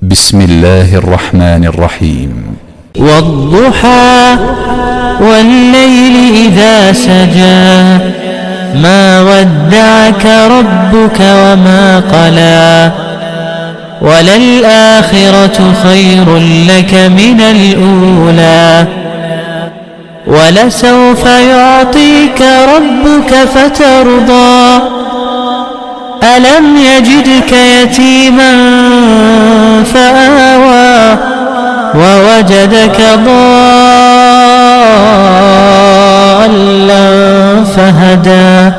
بسم الله الرحمن الرحيم. والضحى والليل إذا سجى ما ودعك ربك وما قلى وللآخرة خير لك من الأولى ولسوف يعطيك ربك فترضى ألم يجدك يتيما فآوى ووجدك ضالا فهدى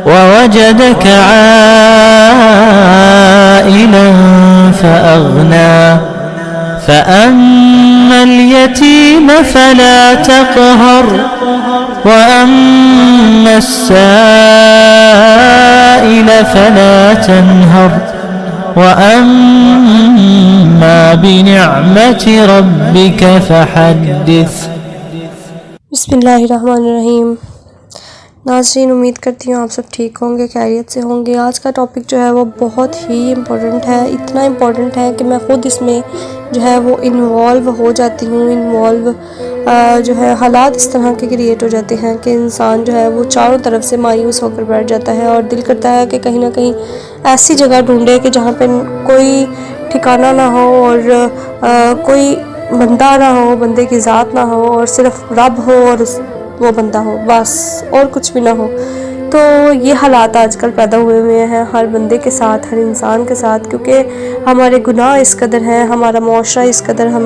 ووجدك عائلا فأغنى فأما اليتيم فلا تقهر وأما السائل فلا تنهر وأما بنعمة ربك فحدث. بسم اللہ الرحمن الرحیم. ناظرین، امید کرتی ہوں آپ سب ٹھیک ہوں گے، خیریت سے ہوں گے. آج کا ٹاپک جو ہے وہ بہت ہی امپورٹنٹ ہے، اتنا امپورٹنٹ ہے کہ میں خود اس میں جو ہے وہ انوالو ہو جاتی ہوں. جو ہے حالات اس طرح کے کریٹ ہو جاتے ہیں کہ انسان جو ہے وہ چاروں طرف سے مایوس ہو کر بیٹھ جاتا ہے اور دل کرتا ہے کہ کہیں نہ کہیں ایسی جگہ ڈھونڈے کہ جہاں پہ کوئی ٹھکانہ نہ ہو اور کوئی بندہ نہ ہو، بندے کی ذات نہ ہو، اور صرف رب ہو اور وہ بندہ ہو، بس اور کچھ بھی نہ ہو. تو یہ حالات آج کل پیدا ہوئے ہیں ہر بندے کے ساتھ، ہر انسان کے ساتھ، کیونکہ ہمارے گناہ اس قدر ہیں، ہمارا معاشرہ اس قدر، ہم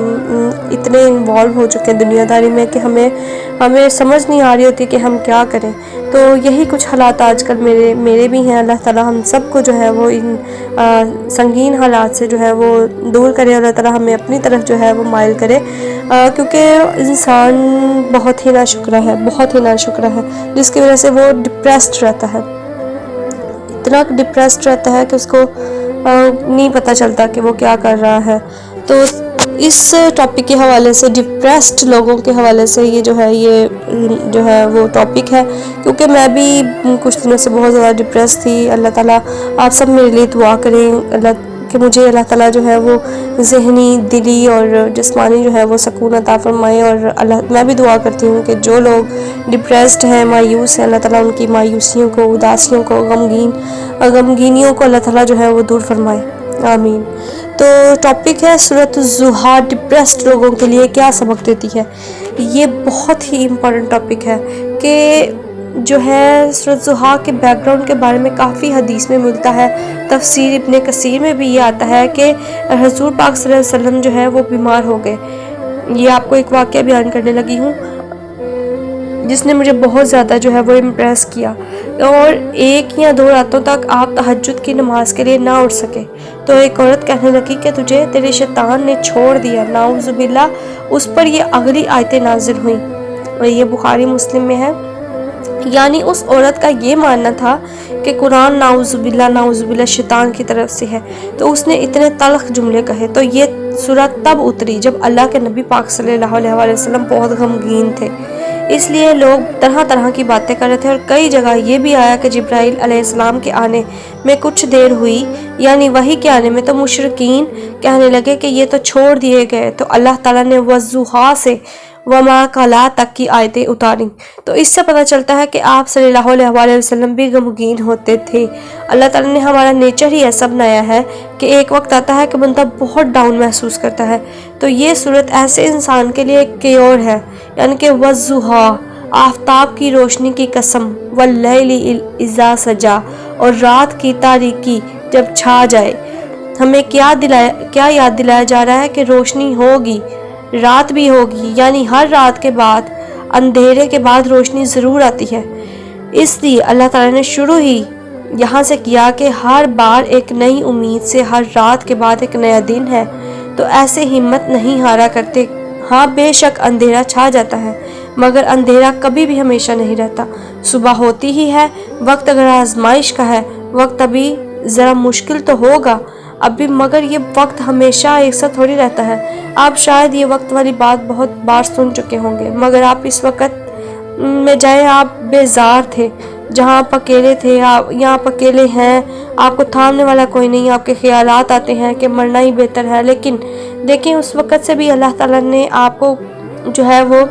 اتنے انوالو ہو چکے ہیں دنیا داری میں کہ ہمیں سمجھ نہیں آ رہی ہوتی کہ ہم کیا کریں. تو یہی کچھ حالات آج کل میرے بھی ہیں. اللہ تعالیٰ ہم سب کو جو ہے وہ ان سنگین حالات سے جو ہے وہ دور کرے. اللہ تعالیٰ ہمیں اپنی طرف جو ہے وہ مائل کرے، کیونکہ انسان بہت ہی ناشکرہ ہے جس کی وجہ سے وہ ڈپریسڈ رہتا ہے، اتنا ڈپریسڈ رہتا ہے کہ اس کو نہیں پتہ چلتا کہ وہ کیا کر رہا ہے. تو اس ٹاپک کے حوالے سے، ڈپریسڈ لوگوں کے حوالے سے یہ جو ہے وہ ٹاپک ہے، کیونکہ میں بھی کچھ دنوں سے بہت زیادہ ڈپریس تھی. اللہ تعالیٰ آپ سب میرے لیے دعا کریں کہ مجھے اللہ تعالیٰ جو ہے وہ ذہنی، دلی اور جسمانی جو ہے وہ سکون عطا فرمائے. اور میں بھی دعا کرتی ہوں کہ جو لوگ ڈپریسڈ ہیں، مایوس ہیں، اللہ تعالیٰ ان کی مایوسیوں کو، اداسیوں کو، غمگینیوں کو اللہ تعالیٰ جو ہے وہ دور فرمائے، آمین. تو ٹاپک ہے سورۃ الضحیٰ، ڈپریسڈ لوگوں کے لیے کیا سبق دیتی ہے. یہ بہت ہی امپورٹنٹ ٹاپک ہے کہ جو ہے سورۃ الضحیٰ کے بیک گراؤنڈ کے بارے میں کافی حدیث میں ملتا ہے. تفسیر ابن کثیر میں بھی یہ آتا ہے کہ حضور پاک صلی اللہ علیہ وسلم جو ہے وہ بیمار ہو گئے. یہ آپ کو ایک واقعہ بیان کرنے لگی ہوں جس نے مجھے بہت زیادہ جو ہے وہ امپریس کیا. اور 1 یا 2 راتوں تک آپ تہجد کی نماز کے لیے نہ اٹھ سکے. تو ایک عورت کہنے لگی کہ تجھے تیرے شیطان نے چھوڑ دیا، نعوذ باللہ. اس پر یہ اگلی آیتیں نازل ہوئیں اور یہ بخاری مسلم میں ہے. یعنی اس عورت کا یہ ماننا تھا کہ قرآن نعوذ باللہ شیطان کی طرف سے ہے. تو اس نے اتنے تلخ جملے کہے. تو یہ سورۃ تب اتری جب اللہ کے نبی پاک صلی اللہ علیہ وسلم بہت غمگین تھے، اس لیے لوگ طرح طرح کی باتیں کر رہے تھے. اور کئی جگہ یہ بھی آیا کہ جبرائیل علیہ السلام کے آنے میں کچھ دیر ہوئی، یعنی وحی کے آنے میں، تو مشرکین کہنے لگے کہ یہ تو چھوڑ دیے گئے. تو اللہ تعالیٰ نے والضحیٰ سے وما قلع تک کی آیتیں اتاریں. تو اس سے پتہ چلتا ہے کہ آپ صلی اللہ علیہ وسلم بھی غمگین ہوتے تھے. اللہ تعالیٰ نے ہمارا نیچر ہی ایسا بنایا ہے کہ ایک وقت آتا ہے کہ بندہ بہت ڈاؤن محسوس کرتا ہے. تو یہ صورت ایسے انسان کے لیے کیور ہے، یعنی کہ والضحیٰ، آفتاب کی روشنی کی قسم، واللیل اذا سجا، اور رات کی تاریکی جب چھا جائے. ہمیں کیا یاد دلایا جا رہا ہے کہ روشنی ہوگی، رات بھی ہوگی، یعنی ہر رات کے بعد، اندھیرے کے بعد روشنی ضرور آتی ہے. اس لیے اللہ تعالیٰ نے شروع ہی یہاں سے کیا کہ ہر بار ایک نئی امید سے، ہر رات کے بعد ایک نیا دن ہے. تو ایسے ہمت نہیں ہارا کرتے. ہاں بے شک اندھیرا چھا جاتا ہے، مگر اندھیرا کبھی بھی ہمیشہ نہیں رہتا. صبح ہوتی ہی ہے. وقت اگر آزمائش کا ہے، وقت ابھی ذرا مشکل تو ہوگا ابھی، مگر یہ وقت ہمیشہ ایک ساتھ تھوڑی رہتا ہے. آپ شاید یہ وقت والی بات بہت بار سن چکے ہوں گے، مگر آپ اس وقت میں جائیں آپ بیزار تھے جہاں آپ اکیلے تھے یہاں آپ اکیلے ہیں، آپ کو تھامنے والا کوئی نہیں، آپ کے خیالات آتے ہیں کہ مرنا ہی بہتر ہے، لیکن دیکھیں اس وقت سے بھی اللہ تعالیٰ نے آپ کو جو ہے وہ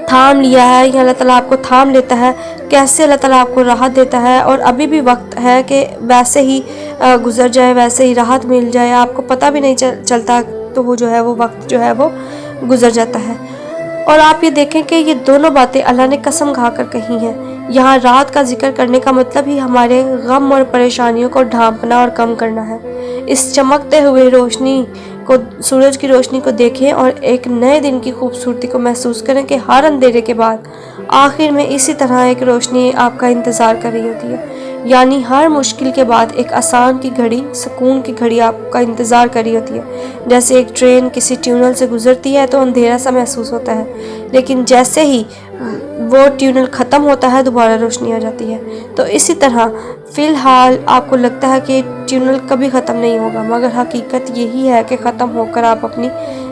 تھام لیا ہے، یا اللہ تعالیٰ آپ کو تھام لیتا ہے، کیسے اللہ تعالیٰ آپ کو راحت دیتا ہے، اور ابھی بھی وقت ہے کہ ویسے ہی گزر جائے، ویسے ہی راحت مل جائے، آپ کو پتہ بھی نہیں چلتا، تو وہ جو ہے وہ وقت جو ہے وہ گزر جاتا ہے۔ اور آپ یہ دیکھیں کہ یہ دونوں باتیں اللہ نے قسم کھا کر کہی ہیں۔ یہاں رات کا ذکر کرنے کا مطلب ہی ہمارے غم اور پریشانیوں کو ڈھانپنا اور کم کرنا ہے۔ اس چمکتے ہوئے روشنی کو، سورج کی روشنی کو دیکھیں اور ایک نئے دن کی خوبصورتی کو محسوس کریں کہ ہر اندھیرے کے بعد آخر میں اسی طرح ایک روشنی آپ کا انتظار کر رہی ہوتی ہے، یعنی ہر مشکل کے بعد ایک آسان کی گھڑی، سکون کی گھڑی آپ کا انتظار کر رہی ہوتی ہے۔ جیسے ایک ٹرین کسی ٹنل سے گزرتی ہے تو اندھیرا سا محسوس ہوتا ہے، لیکن جیسے ہی وہ ٹنل ختم ہوتا ہے دوبارہ روشنی آ جاتی ہے۔ تو اسی طرح فی الحال آپ کو لگتا ہے کہ ٹنل کبھی ختم نہیں ہوگا، مگر حقیقت یہی ہے کہ ختم ہو کر آپ اپنی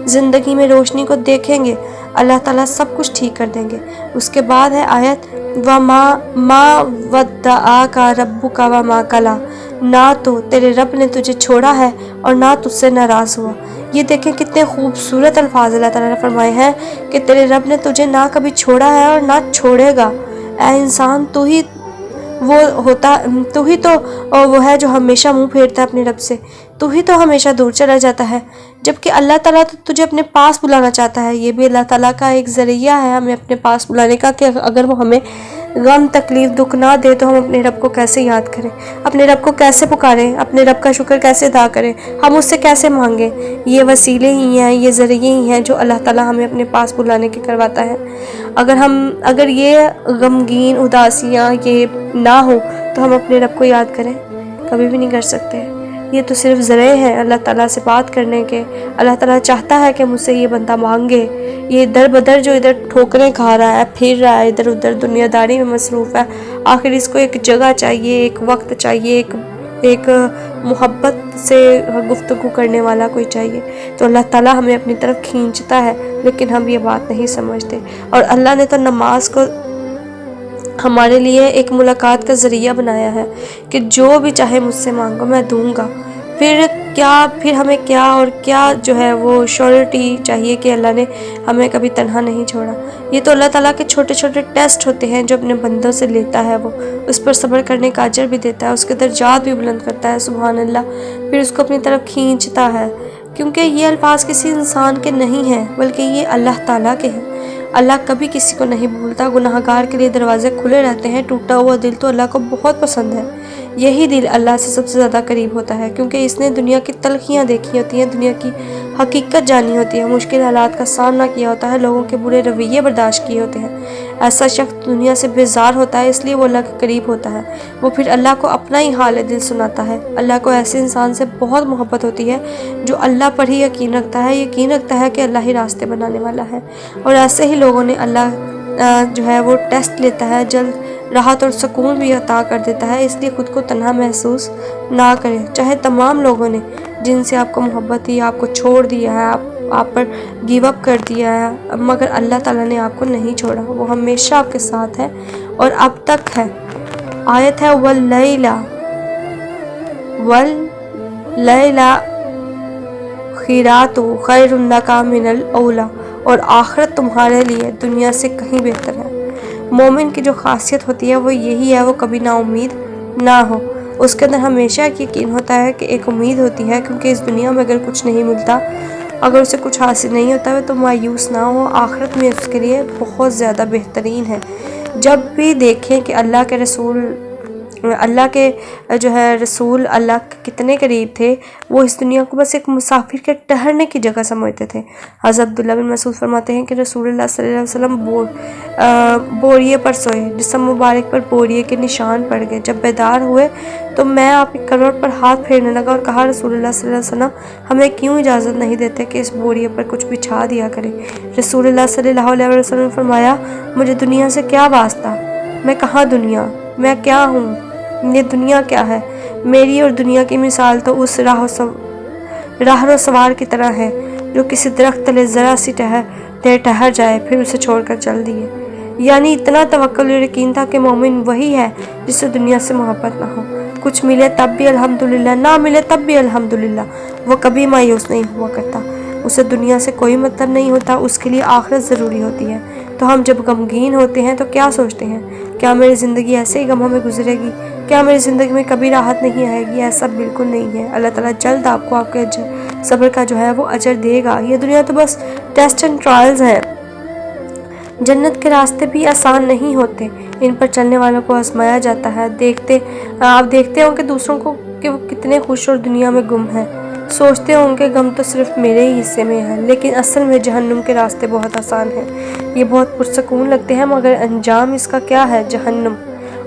زندگی میں روشنی کو دیکھیں گے، اللہ تعالیٰ سب کچھ ٹھیک کر دیں گے۔ اس کے بعد ہے آیت وَمَا وَدَّعَكَ رَبُّكَ وَمَا قَلَىٰ، نہ تو تیرے رب نے تجھے چھوڑا ہے اور نہ تجھ سے ناراض ہوا۔ یہ دیکھیں کتنے خوبصورت الفاظ اللہ تعالیٰ نے فرمائے ہیں کہ تیرے رب نے تجھے نہ کبھی چھوڑا ہے اور نہ چھوڑے گا۔ اے انسان، تو ہی تو وہ ہے جو ہمیشہ منہ پھیرتا ہے اپنے رب سے، تو ہی تو ہمیشہ دور چلا جاتا ہے، جبکہ اللہ تعالیٰ تو تجھے اپنے پاس بلانا چاہتا ہے۔ یہ بھی اللہ تعالیٰ کا ایک ذریعہ ہے ہمیں اپنے پاس بلانے کا، کہ اگر وہ ہمیں غم تکلیف دکھ نہ دے تو ہم اپنے رب کو کیسے یاد کریں، اپنے رب کو کیسے پکاریں، اپنے رب کا شکر کیسے ادا کریں، ہم اس سے کیسے مانگیں۔ یہ وسیلے ہی ہیں، یہ ذریعے ہی ہیں جو اللہ تعالیٰ ہمیں اپنے پاس بلانے کے کرواتا ہے۔ اگر یہ غمگین اداسیاں یہ نہ ہو تو ہم اپنے رب کو یاد کریں، کبھی بھی نہیں کر سکتے۔ یہ تو صرف ذریعے ہیں اللہ تعالیٰ سے بات کرنے کے۔ اللہ تعالیٰ چاہتا ہے کہ مجھ سے یہ بندہ مانگے، یہ در بدر جو ادھر ٹھوکریں کھا رہا ہے، پھر رہا ہے ادھر ادھر، دنیا داری میں مصروف ہے، آخر اس کو ایک جگہ چاہیے، ایک وقت چاہیے، ایک محبت سے گفتگو کرنے والا کوئی چاہیے۔ تو اللہ تعالیٰ ہمیں اپنی طرف کھینچتا ہے، لیکن ہم یہ بات نہیں سمجھتے۔ اور اللہ نے تو نماز کو ہمارے لیے ایک ملاقات کا ذریعہ بنایا ہے کہ جو بھی چاہے مجھ سے مانگو میں دوں گا۔ پھر ہمیں کیا اور کیا جو ہے وہ شیورٹی چاہیے کہ اللہ نے ہمیں کبھی تنہا نہیں چھوڑا۔ یہ تو اللہ تعالیٰ کے چھوٹے چھوٹے ٹیسٹ ہوتے ہیں جو اپنے بندوں سے لیتا ہے، وہ اس پر صبر کرنے کا اجر بھی دیتا ہے، اس کے درجات بھی بلند کرتا ہے، سبحان اللہ، پھر اس کو اپنی طرف کھینچتا ہے، کیونکہ یہ الفاظ کسی انسان کے نہیں ہیں بلکہ یہ اللہ تعالیٰ کے ہیں۔ اللہ کبھی کسی کو نہیں بھولتا، گناہگار کے لیے دروازے کھلے رہتے ہیں، ٹوٹا ہوا دل تو اللہ کو بہت پسند ہے۔ یہی دل اللہ سے سب سے زیادہ قریب ہوتا ہے، کیونکہ اس نے دنیا کی تلخیاں دیکھی ہوتی ہیں، دنیا کی حقیقت جانی ہوتی ہے، مشکل حالات کا سامنا کیا ہوتا ہے، لوگوں کے برے رویے برداشت کیے ہوتے ہیں۔ ایسا شخص دنیا سے بیزار ہوتا ہے، اس لیے وہ اللہ کے قریب ہوتا ہے، وہ پھر اللہ کو اپنا ہی حال دل سناتا ہے۔ اللہ کو ایسے انسان سے بہت محبت ہوتی ہے جو اللہ پر ہی یقین رکھتا ہے کہ اللہ ہی راستے بنانے والا ہے، اور ایسے ہی لوگوں نے اللہ جو ہے وہ ٹیسٹ لیتا ہے، جلد راحت اور سکون بھی عطا کر دیتا ہے، اس لیے خود کو تنہا محسوس نہ کریں۔ چاہے تمام لوگوں نے جن سے آپ کو محبت تھی آپ کو چھوڑ دیا ہے، آپ پر گیو اپ کر دیا ہے، مگر اللہ تعالیٰ نے آپ کو نہیں چھوڑا، وہ ہمیشہ آپ کے ساتھ ہے اور اب تک ہے۔ آیت ہے وَاللَّيْلَ خِيرَاتُ خَيْرٌ لَكَ مِنَ الْأُولَى، اور آخرت تمہارے لیے دنیا سے کہیں بہتر ہے۔ مومن کی جو خاصیت ہوتی ہے وہ یہی ہے، وہ کبھی نا امید نہ ہو، اس کے اندر ہمیشہ ایک یقین ہوتا ہے کہ ایک امید ہوتی ہے، کیونکہ اس دنیا میں اگر کچھ نہیں ملتا، اگر اسے کچھ حاصل نہیں ہوتا ہے تو مایوس نہ ہو، آخرت میں اس کے لیے بہت زیادہ بہترین ہے۔ جب بھی دیکھیں کہ اللہ کے رسول اللہ کے کتنے قریب تھے، وہ اس دنیا کو بس ایک مسافر کے ٹہرنے کی جگہ سمجھتے تھے۔ حضرت عبداللہ بن مسعود فرماتے ہیں کہ رسول اللہ صلی اللہ علیہ وسلم بوریے پر سوئے، جسم مبارک پر بوریے کے نشان پڑ گئے۔ جب بیدار ہوئے تو میں آپ کی کروٹ پر ہاتھ پھیرنے لگا اور کہا رسول اللہ صلی اللہ علیہ وسلم ہمیں کیوں اجازت نہیں دیتے کہ اس بوریے پر کچھ بچھا دیا کریں؟ رسول اللہ صلی اللہ علیہ وسلم نے فرمایا مجھے دنیا سے کیا واسطہ، میں کہاں دنیا، میں کیا ہوں، یہ دنیا کیا ہے؟ میری اور دنیا کی مثال تو اس راہ سوار کی طرح ہے جو کسی درخت تلے ذرا سی دیر ٹہر جائے پھر اسے چھوڑ کر چل دیے۔ یعنی اتنا توکل اور یقین تھا کہ مومن وہی ہے جسے دنیا سے محبت نہ ہو، کچھ ملے تب بھی الحمدللہ، نہ ملے تب بھی الحمدللہ، وہ کبھی مایوس نہیں ہوا کرتا۔ اسے دنیا سے کوئی مطلب نہیں ہوتا، اس کے لیے آخرت ضروری ہوتی ہے۔ تو ہم جب غمگین ہوتے ہیں تو کیا سوچتے ہیں؟ کیا میری زندگی ایسے ہی غموں میں گزرے گی؟ کیا میری زندگی میں کبھی راحت نہیں آئے گی؟ ایسا بالکل نہیں ہے۔ اللہ تعالیٰ جلد آپ کو آپ کے صبر کا جو ہے وہ اجر دے گا۔ یہ دنیا تو بس ٹیسٹ اینڈ ٹرائلز ہیں۔ جنت کے راستے بھی آسان نہیں ہوتے، ان پر چلنے والوں کو آزمایا جاتا ہے۔ آپ دیکھتے ہوں کہ دوسروں کو کہ وہ کتنے خوش اور دنیا میں گم ہیں، سوچتے ہوں کہ غم تو صرف میرے ہی حصے میں ہے، لیکن اصل میں جہنم کے راستے بہت آسان ہیں۔ یہ بہت پرسکون لگتے ہیں مگر انجام اس کا کیا ہے؟ جہنم۔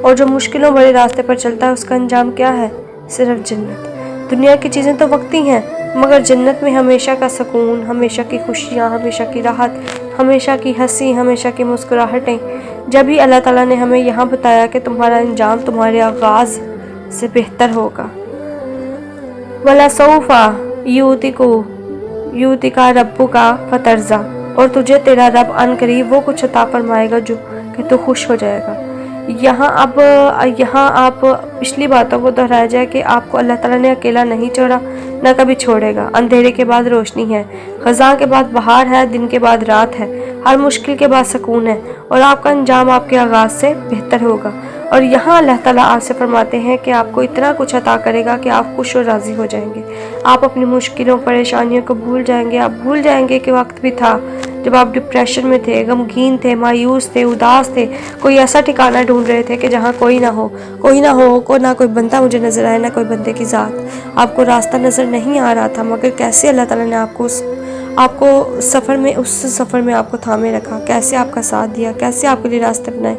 اور جو مشکلوں بڑے راستے پر چلتا ہے اس کا انجام کیا ہے؟ صرف جنت۔ دنیا کی چیزیں تو وقتی ہیں مگر جنت میں ہمیشہ کا سکون، ہمیشہ کی خوشیاں، ہمیشہ کی راحت، ہمیشہ کی ہنسی، ہمیشہ کی مسکراہٹیں۔ جب ہی اللہ تعالیٰ نے ہمیں یہاں بتایا کہ تمہارا انجام تمہارے آغاز سے بہتر ہوگا۔ وَلَسَوْفَ يُؤْتِكَ رَبُّكَ فَتَرْضَىٰ، اور تجھے تیرا رب ان قریب وہ کچھ عطا فرمائے گا جو کہ تو خوش ہو جائے گا۔ یہاں آپ پچھلی باتوں کو دہرایا جائے کہ آپ کو اللہ تعالیٰ نے اکیلا نہیں چھوڑا، نہ کبھی چھوڑے گا۔ اندھیرے کے بعد روشنی ہے، خزاں کے بعد بہار ہے، دن کے بعد رات ہے، ہر مشکل کے بعد سکون ہے، اور آپ کا انجام آپ کے آغاز سے بہتر ہوگا۔ اور یہاں اللہ تعالیٰ آپ سے فرماتے ہیں کہ آپ کو اتنا کچھ عطا کرے گا کہ آپ خوش اور راضی ہو جائیں گے۔ آپ اپنی مشکلوں پریشانیوں کو بھول جائیں گے۔ آپ بھول جائیں گے کہ وقت بھی تھا جب آپ ڈپریشن میں تھے، غمگین تھے، مایوس تھے، اداس تھے، کوئی ایسا ٹھکانہ ڈھونڈ رہے تھے کہ جہاں کوئی نہ ہو، نہ کوئی بندہ مجھے نظر آئے، نہ کوئی بندے کی ذات۔ آپ کو راستہ نظر نہیں آ رہا تھا مگر کیسے اللہ تعالیٰ نے آپ کو اس سفر میں آپ کو تھامے رکھا، کیسے آپ کا ساتھ دیا، کیسے آپ کے لیے راستے بنائے۔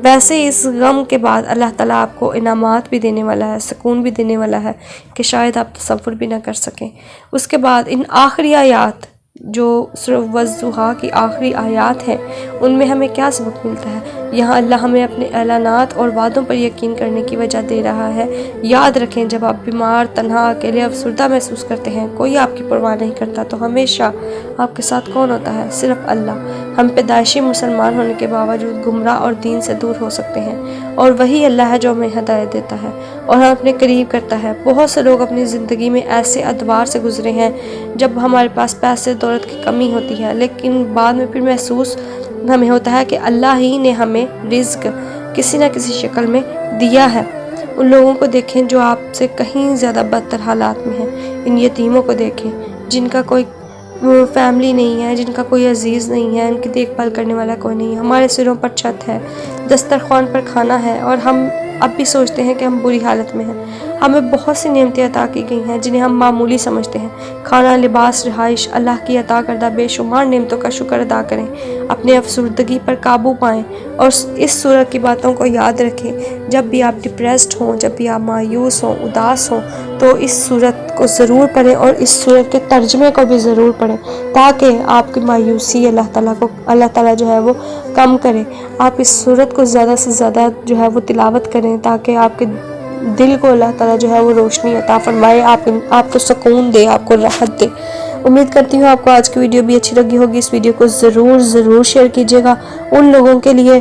ویسے ہی اس غم کے بعد اللہ تعالیٰ آپ کو انعامات بھی دینے والا ہے، سکون بھی دینے والا ہے کہ شاید آپ تصور بھی نہ کر سکیں۔ اس کے بعد ان آخری آیات جو سورۃ والضحیٰ کی آخری آیات ہیں، ان میں ہمیں کیا سبق ملتا ہے؟ یہاں اللہ ہمیں اپنے اعلانات اور وعدوں پر یقین کرنے کی وجہ دے رہا ہے۔ یاد رکھیں جب آپ بیمار، تنہا، اکیلے، افسردہ محسوس کرتے ہیں، کوئی آپ کی پرواہ نہیں کرتا، تو ہمیشہ آپ کے ساتھ کون ہوتا ہے؟ صرف اللہ۔ ہم پیدائشی مسلمان ہونے کے باوجود گمراہ اور دین سے دور ہو سکتے ہیں، اور وہی اللہ ہے جو ہمیں ہدایت دیتا ہے اور ہم اپنے قریب کرتا ہے۔ بہت سے لوگ اپنی زندگی میں ایسے ادوار سے گزرے ہیں جب ہمارے پاس پیسے دولت کی کمی ہوتی ہے، لیکن بعد میں پھر محسوس ہمیں ہوتا ہے کہ اللہ ہی نے ہمیں رزق کسی نہ کسی شکل میں دیا ہے۔ ان لوگوں کو دیکھیں جو آپ سے کہیں زیادہ بدتر حالات میں ہیں۔ ان یتیموں کو دیکھیں جن کا کوئی فیملی نہیں ہے، جن کا کوئی عزیز نہیں ہے، ان کی دیکھ بھال کرنے والا کوئی نہیں ہے۔ ہمارے سروں پر چھت ہے، دسترخوان پر کھانا ہے، اور ہم اب بھی سوچتے ہیں کہ ہم بری حالت میں ہیں۔ ہمیں بہت سی نعمتیں عطا کی گئی ہیں جنہیں ہم معمولی سمجھتے ہیں۔ کھانا، لباس، رہائش، اللہ کی عطا کردہ بے شمار نعمتوں کا شکر ادا کریں، اپنے افسردگی پر قابو پائیں، اور اس سورت کی باتوں کو یاد رکھیں۔ جب بھی آپ ڈپریسڈ ہوں، جب بھی آپ مایوس ہوں، اداس ہوں، تو اس سورت کو ضرور پڑھیں اور اس سورت کے ترجمے کو بھی ضرور پڑھیں تاکہ آپ کی مایوسی اللہ تعالیٰ جو ہے وہ کم کرے۔ آپ اس سورت کو زیادہ سے زیادہ جو ہے وہ تلاوت کریں تاکہ آپ کے دل کو اللہ تعالیٰ جو ہے وہ روشنی عطا فرمائے، آپ کو سکون دے، آپ کو راحت دے۔ امید کرتی ہوں آپ کو آج کی ویڈیو بھی اچھی لگی ہوگی۔ اس ویڈیو کو ضرور شیئر کیجیے گا ان لوگوں کے لیے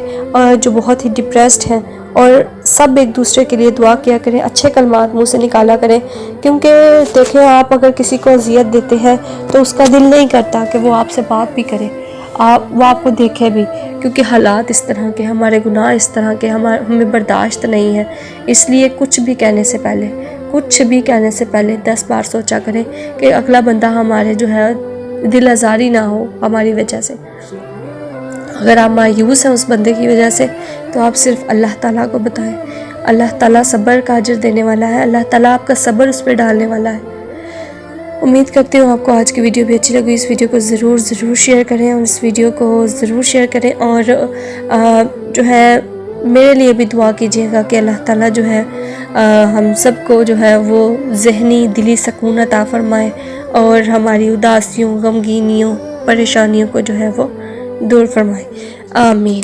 جو بہت ہی ڈپریسڈ ہیں، اور سب ایک دوسرے کے لیے دعا کیا کریں، اچھے کلمات منہ سے نکالا کریں، کیونکہ دیکھیں آپ اگر کسی کو اذیت دیتے ہیں تو اس کا دل نہیں کرتا کہ وہ آپ سے بات بھی کرے، وہ آپ کو دیکھے بھی، کیونکہ حالات اس طرح کے، ہمارے گناہ اس طرح کے، ہمیں برداشت نہیں ہے۔ اس لیے کچھ بھی کہنے سے پہلے 10 بار سوچا کریں کہ اگلا بندہ ہمارے جو ہے دل آزاری نہ ہو ہماری وجہ سے۔ اگر آپ مایوس ہیں اس بندے کی وجہ سے تو آپ صرف اللہ تعالیٰ کو بتائیں۔ اللہ تعالیٰ صبر کا اجر دینے والا ہے، اللہ تعالیٰ آپ کا صبر اس پہ ڈالنے والا ہے۔ امید کرتی ہوں آپ کو آج کی ویڈیو بھی اچھی لگی۔ اس ویڈیو کو ضرور شیئر کریں، اور جو ہے میرے لیے بھی دعا کیجیے گا کہ اللہ تعالیٰ جو ہے ہم سب کو جو ہے وہ ذہنی دلی سکون عطا فرمائے اور ہماری اداسیوں، غمگینیوں، پریشانیوں کو جو ہے وہ دور فرمائے۔ آمین۔